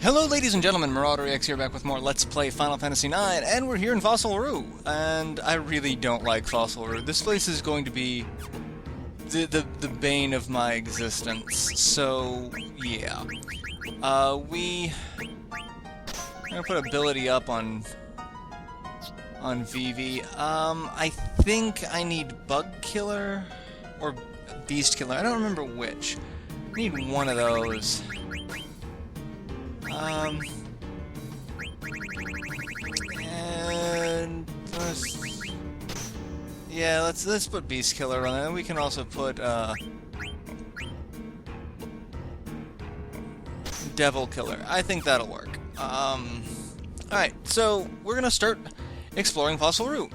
Hello ladies and gentlemen, MarauderEX here back with more Let's Play Final Fantasy IX, and we're here in Fossil Roo, and I really don't like Fossil Roo. This place is going to be the bane of my existence, so yeah. I'm gonna put ability up on Vivi. I think I need Bug Killer or Beast Killer. I don't remember which. I need one of those. And let's put Beast Killer on it. We can also put Devil Killer. I think that'll work. Alright, so we're gonna start exploring Fossil Roo.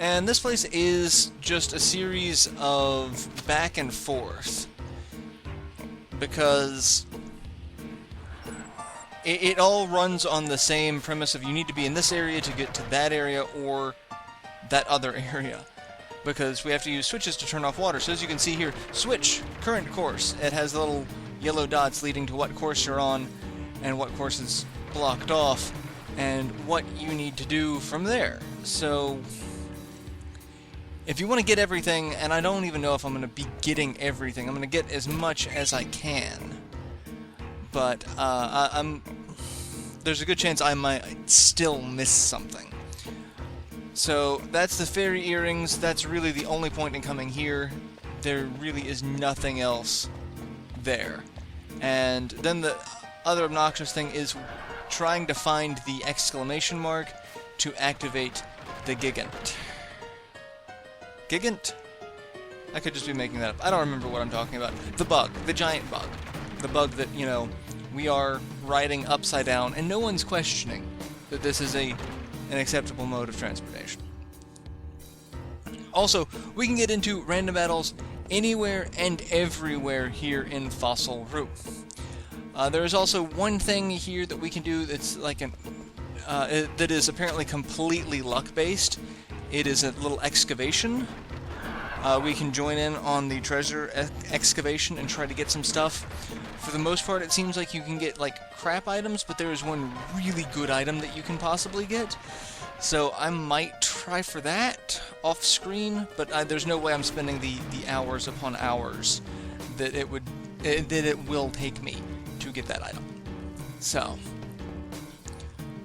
And this place is just a series of back and forth. Because it all runs on the same premise of you need to be in this area to get to that area or that other area. Because we have to use switches to turn off water. So as you can see here, switch, current course. It has little yellow dots leading to what course you're on and what course is blocked off and what you need to do from there. So if you want to get everything, and I don't even know if I'm going to be getting everything, I'm going to get as much as I can. But there's a good chance I might still miss something. So that's the fairy earrings. That's really the only point in coming here. There really is nothing else there. And then the other obnoxious thing is trying to find the exclamation mark to activate the Gigant. Gigant? I could just be making that up. I don't remember what I'm talking about. The bug. The giant bug. The bug that, you know, we are riding upside down, and no one's questioning that this is an acceptable mode of transportation. Also, we can get into random battles anywhere and everywhere here in Fossil Roo. There is also one thing here that we can do that's like that is apparently completely luck-based. It is a little excavation. We can join in on the treasure excavation and try to get some stuff. For the most part, it seems like you can get, like, crap items, but there is one really good item that you can possibly get. So I might try for that off-screen, but there's no way I'm spending the hours upon hours that it will take me to get that item. So,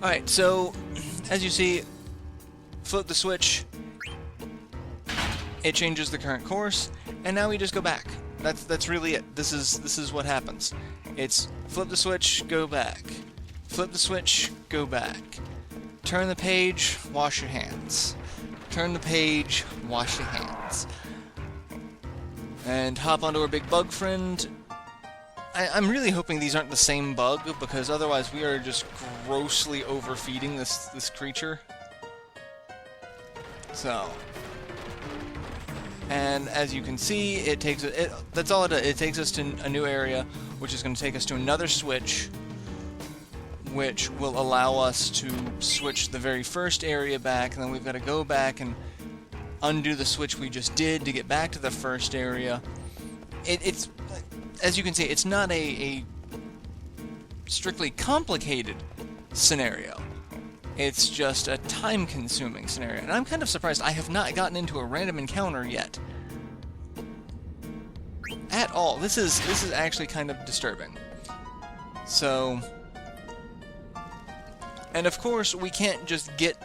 alright, so, as you see, flip the switch, it changes the current course, and now we just go back. That's really it. This is what happens. It's flip the switch, go back. Flip the switch, go back. Turn the page, wash your hands. Turn the page, wash your hands. And hop onto our big bug friend. I'm really hoping these aren't the same bug, because otherwise we are just grossly overfeeding this creature. So, and as you can see, it takes that's all it does. It takes us to a new area, which is going to take us to another switch, which will allow us to switch the very first area back, and then we've got to go back and undo the switch we just did to get back to the first area. It's, as you can see, it's not a strictly complicated scenario. It's just a time-consuming scenario, and I'm kind of surprised I have not gotten into a random encounter yet. At all. This is actually kind of disturbing. So, and of course, we can't just get,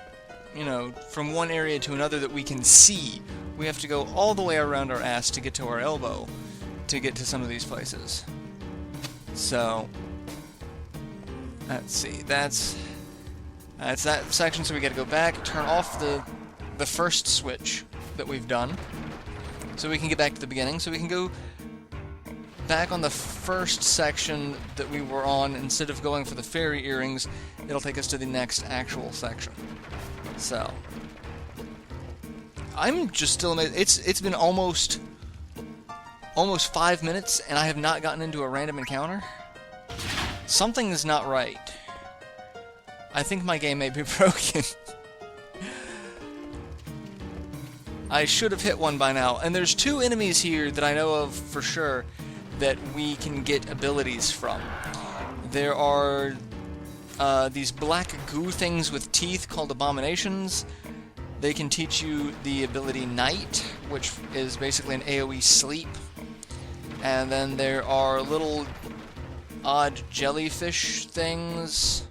you know, from one area to another that we can see. We have to go all the way around our ass to get to our elbow to get to some of these places. So, let's see, that's that section, so we gotta go back, turn off the first switch that we've done, so we can get back to the beginning, so we can go back on the first section that we were on. Instead of going for the fairy earrings, it'll take us to the next actual section. So, I'm just still amazed. It's been almost 5 minutes, and I have not gotten into a random encounter. Something is not right. I think my game may be broken. I should have hit one by now. And there's two enemies here that I know of for sure that we can get abilities from. There are these black goo things with teeth called abominations. They can teach you the ability Night, which is basically an AoE sleep. And then there are little odd jellyfish things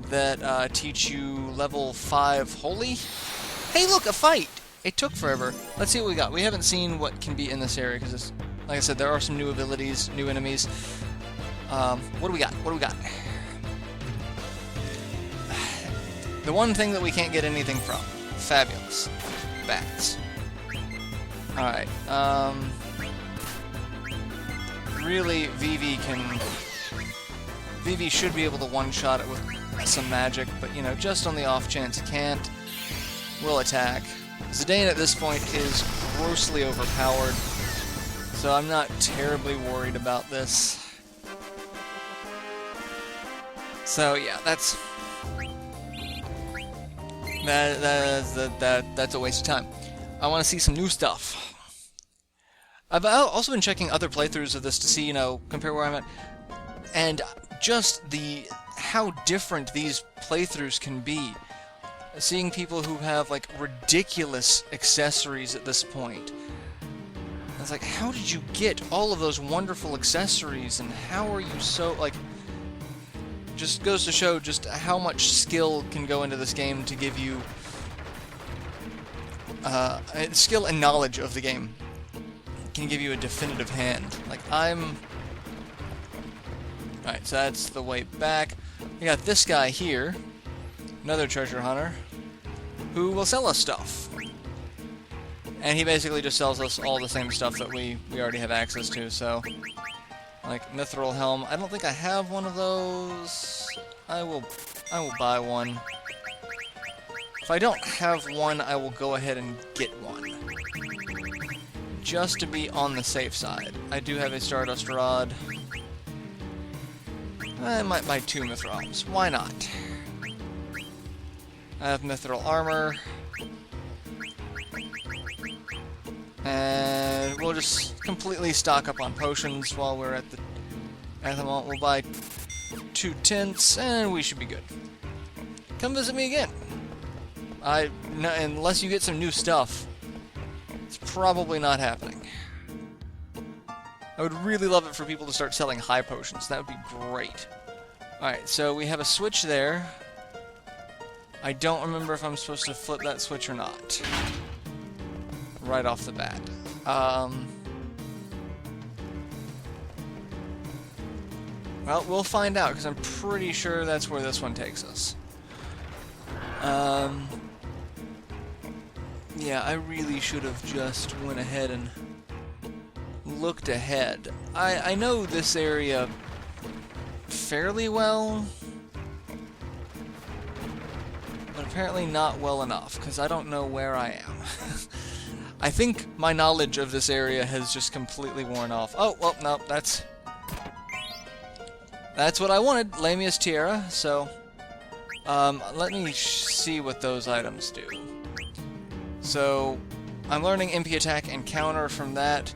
that teach you level 5 Holy. Hey look, a fight! It took forever. Let's see what we got. We haven't seen what can be in this area, because like I said, there are some new abilities, new enemies. What do we got? What do we got? The one thing that we can't get anything from. Fabulous. Bats. Alright, really, Vivi should be able to one-shot it with some magic, but, you know, just on the off chance it can't, we'll attack. Zidane at this point is grossly overpowered, so I'm not terribly worried about this. So, yeah, that's a waste of time. I want to see some new stuff. I've also been checking other playthroughs of this to see, you know, compare where I'm at, and just how different these playthroughs can be. Seeing people who have, like, ridiculous accessories at this point. It's like, how did you get all of those wonderful accessories, and how are you so, like... Just goes to show just how much skill can go into this game to give you... skill and knowledge of the game can give you a definitive hand. Like, Alright, so that's the way back. We got this guy here, another treasure hunter, who will sell us stuff. And he basically just sells us all the same stuff that we already have access to, so... Like, Mithril Helm. I don't think I have one of those. I will buy one. If I don't have one, I will go ahead and get one. Just to be on the safe side. I do have a Stardust Rod. I might buy 2 Mithril Helms. Why not? I have Mithril Armor. And we'll just completely stock up on potions while we're at the moment. We'll buy 2 tents, and we should be good. Come visit me again. Unless you get some new stuff, it's probably not happening. I would really love it for people to start selling high potions. That would be great. Alright, so we have a switch there. I don't remember if I'm supposed to flip that switch or not. Right off the bat. Well, we'll find out, because I'm pretty sure that's where this one takes us. Yeah, I really should have just went ahead and looked ahead. I know this area fairly well, but apparently not well enough, because I don't know where I am. I think my knowledge of this area has just completely worn off. Oh, well, no, that's what I wanted, Lamia's Tiara, so let me see what those items do. So, I'm learning MP attack and counter from that.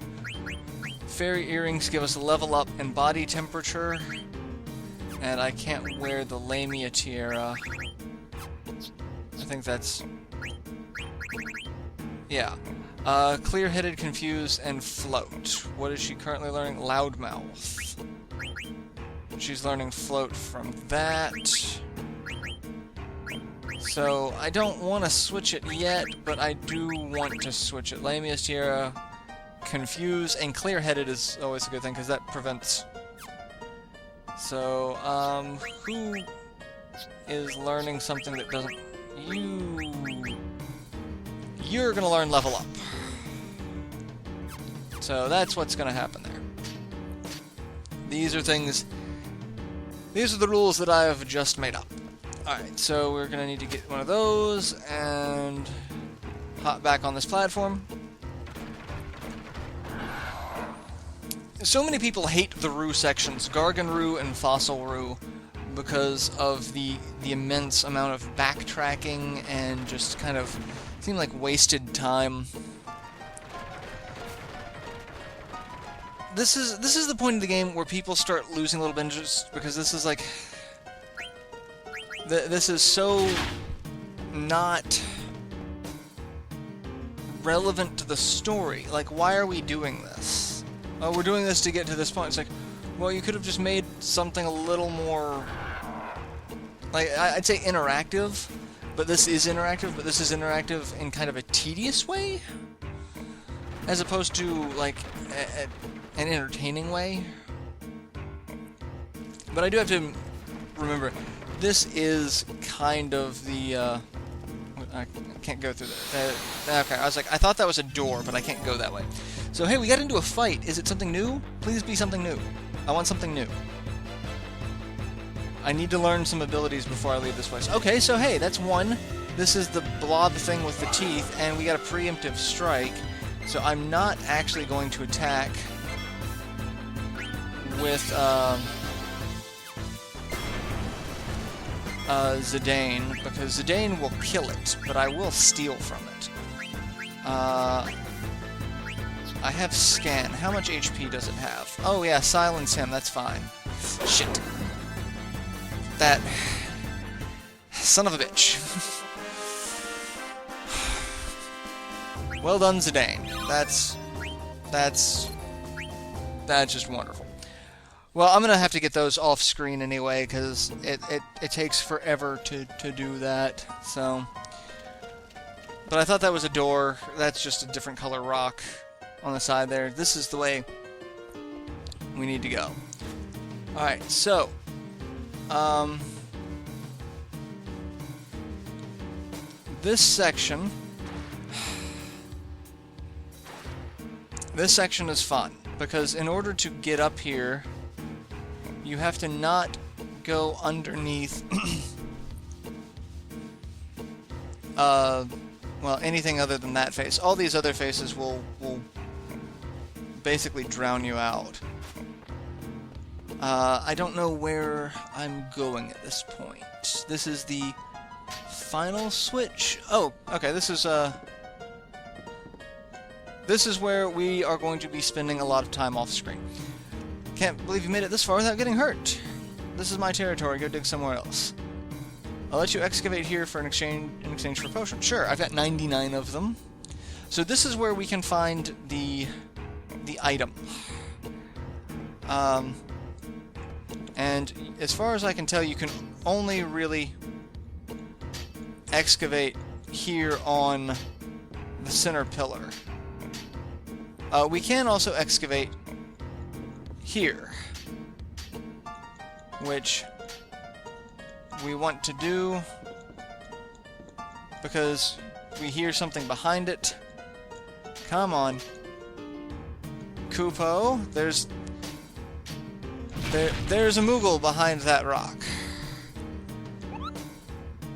Fairy earrings give us a level up in body temperature, and I can't wear the Lamia Tiara. I think that's... yeah. Clear-headed, confuse, and float. What is she currently learning? Loudmouth. She's learning float from that. So, I don't want to switch it yet, but I do want to switch it. Lamia's Tiara, confuse, and clear-headed is always a good thing, because that prevents... So, who is learning something that doesn't... You're gonna learn level up. So that's what's gonna happen there. These are things... These are the rules that I have just made up. Alright, so we're gonna need to get one of those, and... hop back on this platform. So many people hate the Rue sections, Gargan Rue and Fossil Rue, because of the immense amount of backtracking and just kind of seem like wasted time. this is the point of the game where people start losing a little bit interest, because this is like this is so not relevant to the story. Like, why are we doing this? Oh, we're doing this to get to this point. It's like, well, you could have just made something a little more, like, I'd say interactive, but this is interactive, but this is interactive in kind of a tedious way, as opposed to, like, an entertaining way. But I do have to remember, this is kind of the, I can't go through that. Okay, I was like, I thought that was a door, but I can't go that way. So, hey, we got into a fight. Is it something new? Please be something new. I want something new. I need to learn some abilities before I leave this place. Okay, so hey, that's one. This is the blob thing with the teeth, and we got a preemptive strike. So I'm not actually going to attack with Zidane, because Zidane will kill it, but I will steal from it. I have scan. How much HP does it have? Oh yeah, silence him, that's fine. Shit. That son of a bitch. Well done, Zidane. That's just wonderful. Well, I'm gonna have to get those off screen anyway, because it takes forever to do that. So, but I thought that was a door. That's just a different color rock on the side there. This is the way we need to go. All right, so this section is fun, because in order to get up here, you have to not go underneath well, anything other than that face. All these other faces will basically drown you out. I don't know where I'm going at this point. This is the final switch. Oh, okay, this is where we are going to be spending a lot of time off screen. Can't believe you made it this far without getting hurt. This is my territory. Go dig somewhere else. I'll let you excavate here for an exchange for potions. Sure, I've got 99 of them. So this is where we can find the item. And as far as I can tell, you can only really excavate here on the center pillar. We can also excavate here, which we want to do because we hear something behind it. Come on, Kupo. There's a Moogle behind that rock.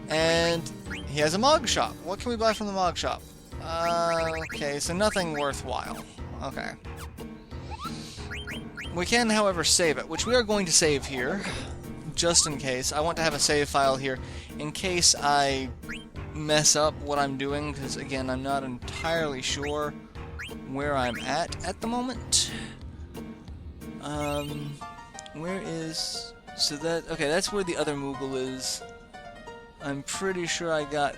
And he has a Mog Shop. What can we buy from the Mog Shop? Okay, so nothing worthwhile. Okay. We can, however, save it, which we are going to save here, just in case. I want to have a save file here in case I mess up what I'm doing, because, again, I'm not entirely sure where I'm at the moment. Where is... So that... Okay, that's where the other Moogle is. I'm pretty sure I got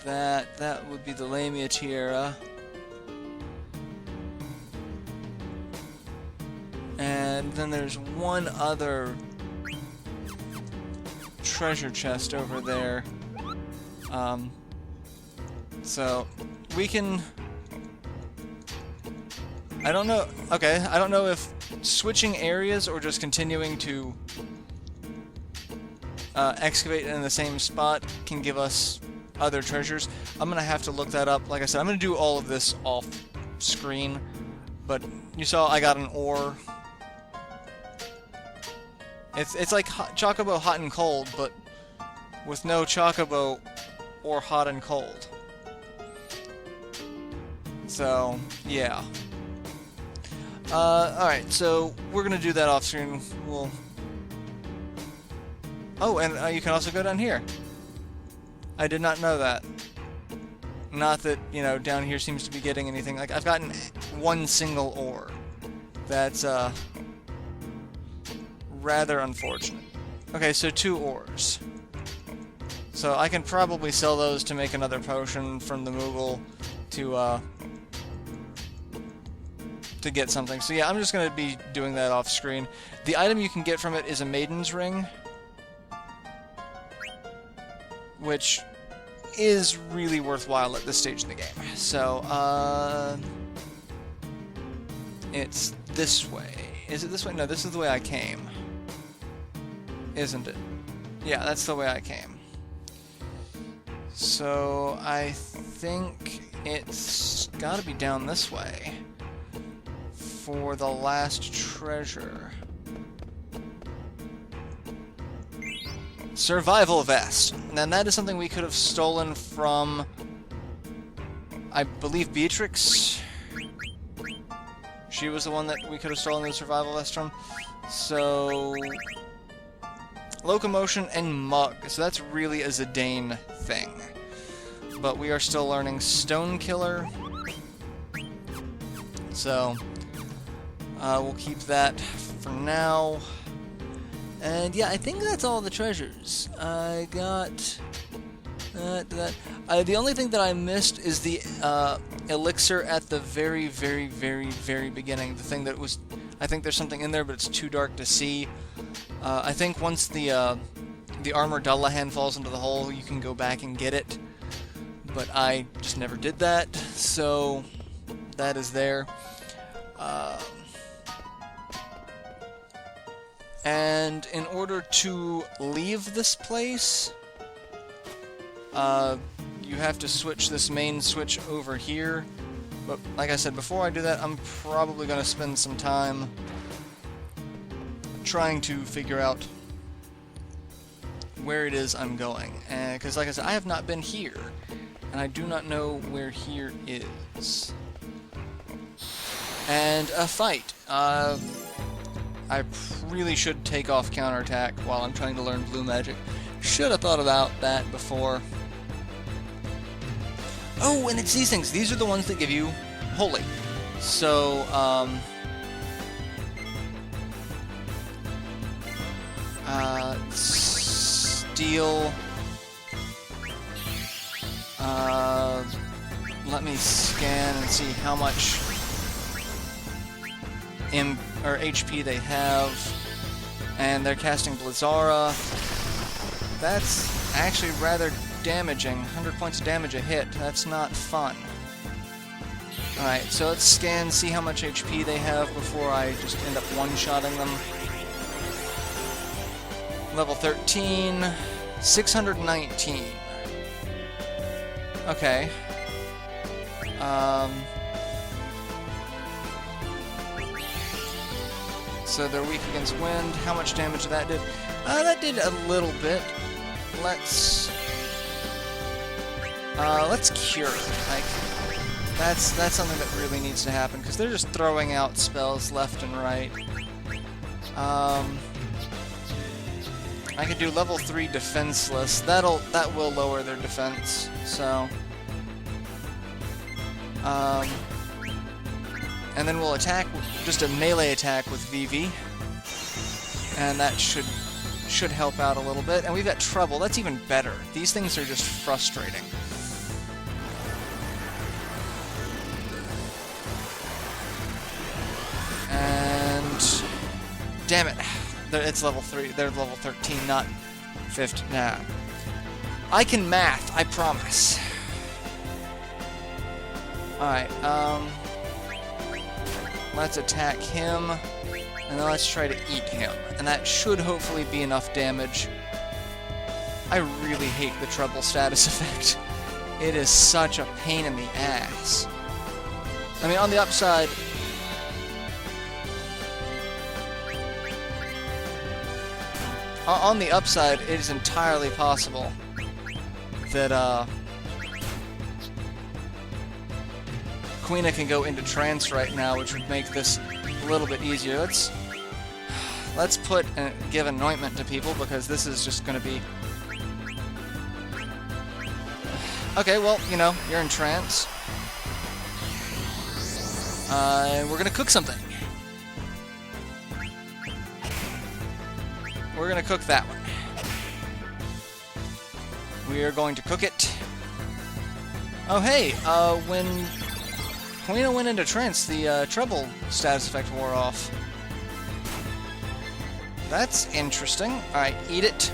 that. That would be the Lamia Tiara. And then there's one other treasure chest over there. So we can... I don't know... Okay, I don't know if switching areas or just continuing to excavate in the same spot can give us other treasures. I'm gonna have to look that up. Like I said, I'm gonna do all of this off screen, but you saw I got an ore. It's like Chocobo Hot and Cold, but with no Chocobo or Hot and Cold. So, yeah. Alright, so we're gonna do that off screen. We'll... Oh, and you can also go down here. I did not know that. Not that, you know, down here seems to be getting anything. Like, I've gotten one single ore. That's rather unfortunate. Okay, so 2 ores. So I can probably sell those to make another potion from the Moogle to get something. So yeah, I'm just going to be doing that off screen. The item you can get from it is a Maiden's Ring, which is really worthwhile at this stage in the game. So, it's this way. Is it this way? No, this is the way I came. Isn't it? Yeah, that's the way I came. So, I think it's gotta be down this way for the last treasure. Survival vest. And that is something we could have stolen from, I believe, Beatrix. She was the one that we could have stolen the survival vest from. So, locomotion and mug. So that's really a Zidane thing. But we are still learning Stone Killer. So, we'll keep that for now. And yeah, I think that's all the treasures. I got that. The only thing that I missed is the elixir at the very, very, very, very beginning. The thing that was... I think there's something in there, but it's too dark to see. I think once the armor Dullahan falls into the hole, you can go back and get it. But I just never did that, so that is there. And in order to leave this place, you have to switch this main switch over here. But like I said, before I do that, I'm probably going to spend some time trying to figure out where it is I'm going. Because like I said, I have not been here, and I do not know where here is. And a fight. I really should take off counterattack while I'm trying to learn blue magic. Should have thought about that before. Oh, and it's these things. These are the ones that give you holy. So, steel. Let me scan and see how much HP they have, and they're casting Blizzara. That's actually rather damaging. 100 points of damage a hit. That's not fun. Alright, so let's scan, see how much HP they have before I just end up one-shotting them. Level 13, 619. Okay. So they're weak against wind. How much damage that did? That did a little bit. Let's cure it. Like, that's something that really needs to happen, because they're just throwing out spells left and right. I could do level 3 defenseless. That will lower their defense. So, and then we'll attack, just a melee attack with VV, and that should help out a little bit. And we've got trouble. That's even better. These things are just frustrating. And damn it, it's level 3. They're level 13, not 15. Nah, I can math. I promise. All right. Let's attack him, and then let's try to eat him. And that should hopefully be enough damage. I really hate the trouble status effect. It is such a pain in the ass. I mean, on the upside... On the upside, it is entirely possible that, Queena can go into trance right now, which would make this a little bit easier. Let's give anointment to people, because this is just going to be... Okay, well, you know, you're in trance. We're going to cook something. we're gonna cook that one. We are going to cook it. Oh hey, when Quina went into trance, the treble status effect wore off. That's interesting. Alright, eat it.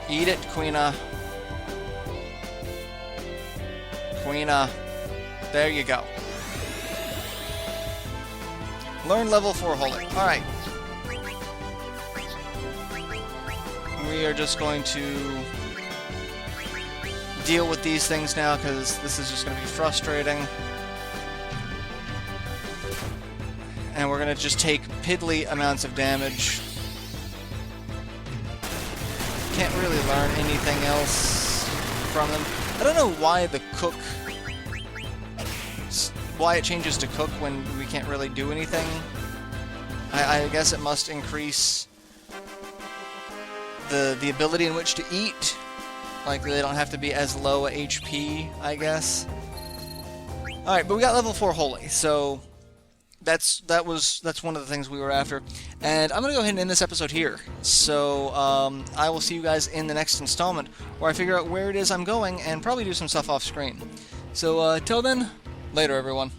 Eat it, Quina. Quina. There you go. Learn level 4 Holy. Alright. We are just going to deal with these things now, because this is just going to be frustrating. And we're going to just take piddly amounts of damage. Can't really learn anything else from them. I don't know why the cook... why it changes to cook when we can't really do anything. I guess it must increase the ability in which to eat. Like, they don't have to be as low a HP, I guess. Alright, but we got level 4 Holy, so that's one of the things we were after. And I'm going to go ahead and end this episode here. So, I will see you guys in the next installment, where I figure out where it is I'm going, and probably do some stuff off screen. So, till then, later everyone.